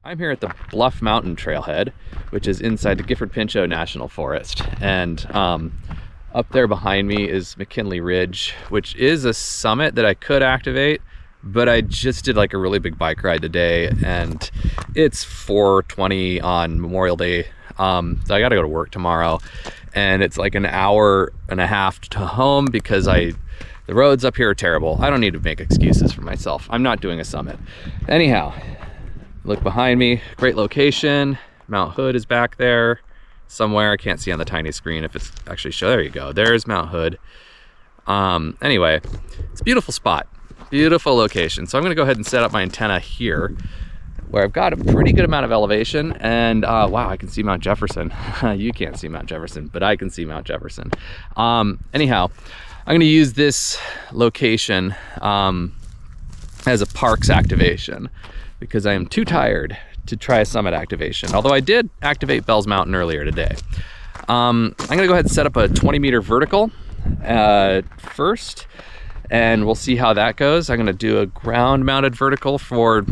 I'm here at the Bluff Mountain Trailhead, which is inside the Gifford Pinchot National Forest. And up there behind me is McKinley Ridge, which is a summit that I could activate, but I just did like a really big bike ride today, and it's 4:20 on Memorial Day. So I gotta go to work tomorrow, and it's like an hour and a half to home because the roads up here are terrible. I don't need to make excuses for myself. I'm not doing a summit. Anyhow, look behind me, great location. Mount Hood is back there somewhere. I can't see on the tiny screen if it's actually show. There you go. There's Mount Hood. Anyway, it's a beautiful spot, beautiful location. So I'm gonna go ahead and set up my antenna here where I've got a pretty good amount of elevation, and wow, I can see Mount Jefferson. You can't see Mount Jefferson, but I can see Mount Jefferson. Anyhow, I'm gonna use this location as a parks activation, because I am too tired to try a summit activation. Although I did activate Bell's Mountain earlier today. I'm gonna go ahead and set up a 20-meter vertical first, and we'll see how that goes. I'm gonna do a ground-mounted vertical for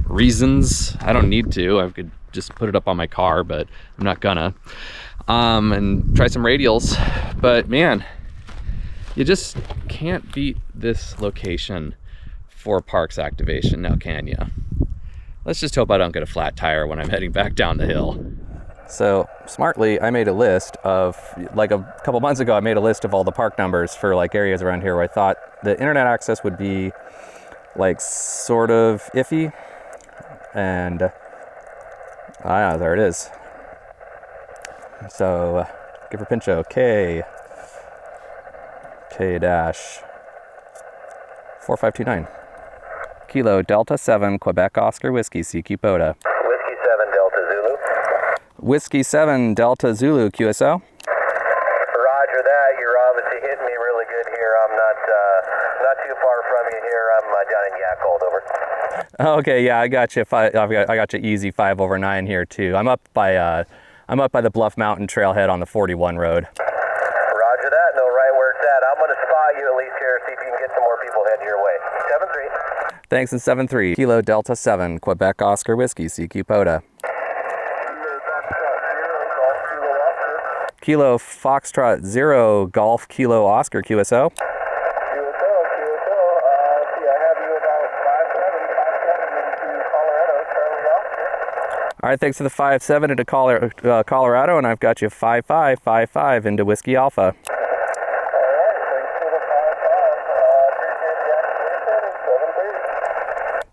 reasons. I don't need to. I could just put it up on my car, but I'm not gonna. And try some radials. But man, you just can't beat this location for parks activation, now can you? Let's just hope I don't get a flat tire when I'm heading back down the hill. So smartly, I made a list of, like a couple months ago, I made a list of all the park numbers for like areas around here where I thought the internet access would be like sort of iffy. And yeah, there it is. So Gifford Pinchot, K-4529. Kilo Delta 7 Quebec Oscar Whiskey CQ POTA. Whiskey 7 Delta Zulu. Whiskey 7 Delta Zulu QSO. Roger that. You're obviously hitting me really good here. I'm not too far from you here. I'm down in Yacold, over. Okay, yeah, I got you. I got you easy 5/9 here too. I'm up by the Bluff Mountain Trailhead on the 41 road. Roger that. Know right where it's at. I'm going to spot you at least here, see if you can get some more people heading your way. 7-3. Thanks, in 7-3. Kilo Delta 7 Quebec Oscar Whiskey CQ POTA. Kilo Foxtrot 0 Golf Kilo Oscar QSO. QSO. See, I have you about 5-7 into Colorado. Currently off. All right, thanks for the 5-7 into Colorado, and I've got you 5-5 into Whiskey Alpha.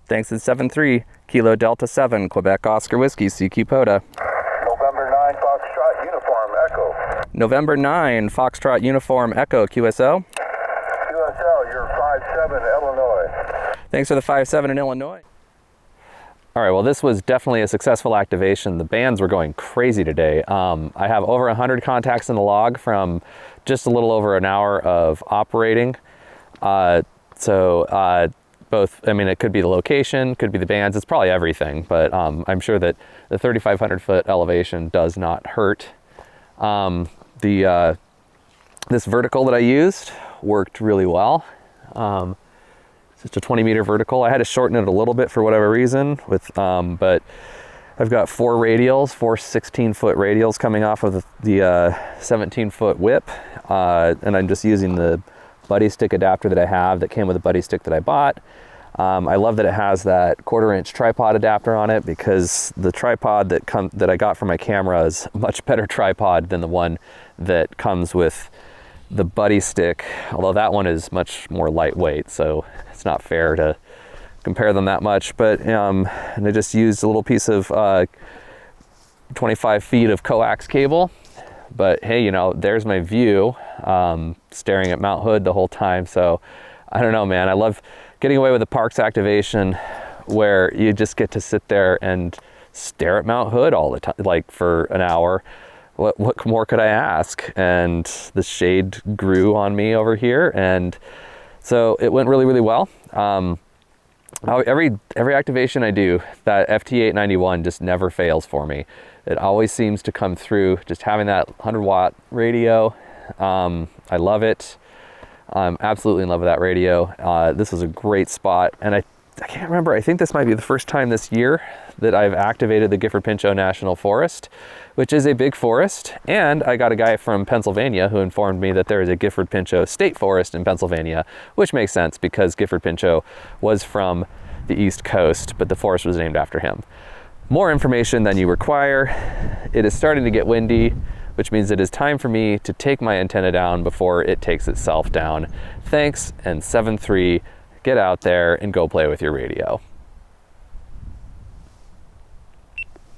Thanks, in 7-3. Kilo Delta 7 Quebec Oscar Whiskey CQ POTA. November 9 Foxtrot Uniform Echo. November 9 Foxtrot Uniform Echo QSO. QSL, you're 5-7 Illinois. Thanks for the 5-7 in Illinois. All right, well, this was definitely a successful activation. The bands were going crazy today. I have over 100 contacts in the log from just a little over an hour of operating. Both, I mean, it could be the location, could be the bands, it's probably everything, but I'm sure that the 3,500 foot elevation does not hurt. This vertical that I used worked really well. It's just a 20-meter vertical. I had to shorten it a little bit for whatever reason, but I've got four 16-foot radials coming off of the 17-foot whip, and I'm just using the Buddistick adapter that I have that came with a Buddistick that I bought. I love that it has that 1/4-inch tripod adapter on it, because the tripod that I got for my camera is a much better tripod than the one that comes with the Buddistick, although that one is much more lightweight, so it's not fair to compare them that much. But and I just used a little piece of 25 feet of coax cable. But hey, you know, there's my view, staring at Mount Hood the whole time. So I don't know, man, I love getting away with a parks activation where you just get to sit there and stare at Mount Hood all the time, like for an hour. What more could I ask? And the shade grew on me over here, and so it went really, really well. Every activation I do, that FT891 just never fails for me. It always seems to come through. Just having that 100-watt radio, I love it. I'm absolutely in love with that radio. This was a great spot, and I can't remember, I think this might be the first time this year that I've activated the Gifford Pinchot National Forest, which is a big forest. And I got a guy from Pennsylvania who informed me that there is a Gifford Pinchot State Forest in Pennsylvania, which makes sense because Gifford Pinchot was from the East Coast, but the forest was named after him. More information than you require. It is starting to get windy, which means it is time for me to take my antenna down before it takes itself down. Thanks, and 7-3, get out there and go play with your radio.